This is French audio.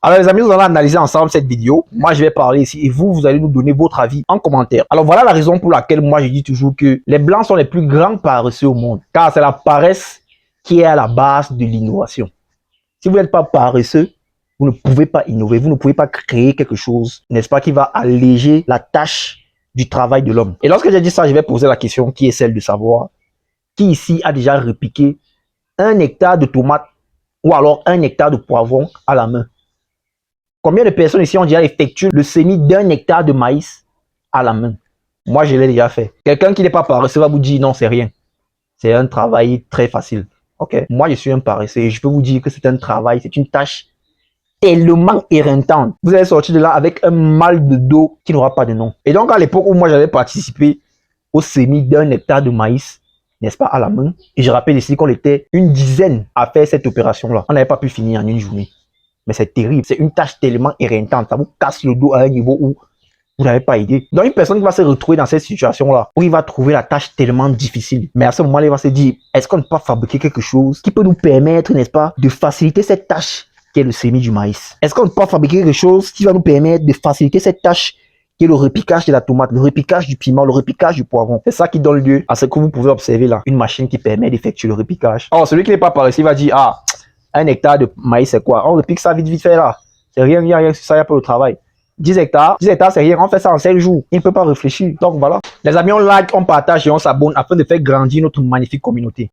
Alors les amis, nous allons analyser ensemble cette vidéo. Moi, je vais parler ici et vous, vous allez nous donner votre avis en commentaire. Alors voilà la raison pour laquelle moi, je dis toujours que les Blancs sont les plus grands paresseux au monde. Car c'est la paresse qui est à la base de l'innovation. Si vous n'êtes pas paresseux, vous ne pouvez pas innover, vous ne pouvez pas créer quelque chose, n'est-ce pas, qui va alléger la tâche du travail de l'homme. Et lorsque j'ai dit ça, je vais poser la question qui est celle de savoir qui ici a déjà repiqué 1 hectare de tomates ou alors 1 hectare de poivrons à la main. Combien de personnes ici ont déjà effectué le semis d'1 hectare de maïs à la main? Moi, je l'ai déjà fait. Quelqu'un qui n'est pas paresseux va vous dire non, c'est rien. C'est un travail très facile. Ok. Moi, je suis un paresseux et je peux vous dire que c'est un travail, c'est une tâche tellement éreintante. Vous allez sortir de là avec un mal de dos qui n'aura pas de nom. Et donc, à l'époque où moi, j'avais participé au semis d'1 hectare de maïs, n'est-ce pas, à la main. Et je rappelle ici qu'on était une dizaine à faire cette opération-là. On n'avait pas pu finir en une journée. Mais c'est terrible. C'est une tâche tellement éreintante. Ça vous casse le dos à un niveau où vous n'avez pas idée. Donc, une personne qui va se retrouver dans cette situation-là, où il va trouver la tâche tellement difficile. Mais à ce moment-là, il va se dire, est-ce qu'on ne peut pas fabriquer quelque chose qui peut nous permettre, n'est-ce pas, de faciliter cette tâche qui est le semis du maïs? Est-ce qu'on ne peut pas fabriquer quelque chose qui va nous permettre de faciliter cette tâche qui est le repiquage de la tomate, le repiquage du piment, le repiquage du poivron? C'est ça qui donne lieu à ce que vous pouvez observer là. Une machine qui permet d'effectuer le repiquage. Or, celui qui n'est pas paresseux, il va dire, ah, 1 hectare de maïs, c'est quoi? On repique ça vite fait là. C'est rien, il n'y a rien sur ça, il n'y a pas de travail. 10 hectares, c'est rien, on fait ça en 5 jours. Il ne peut pas réfléchir. Donc voilà. Les amis, on like, on partage et on s'abonne afin de faire grandir notre magnifique communauté.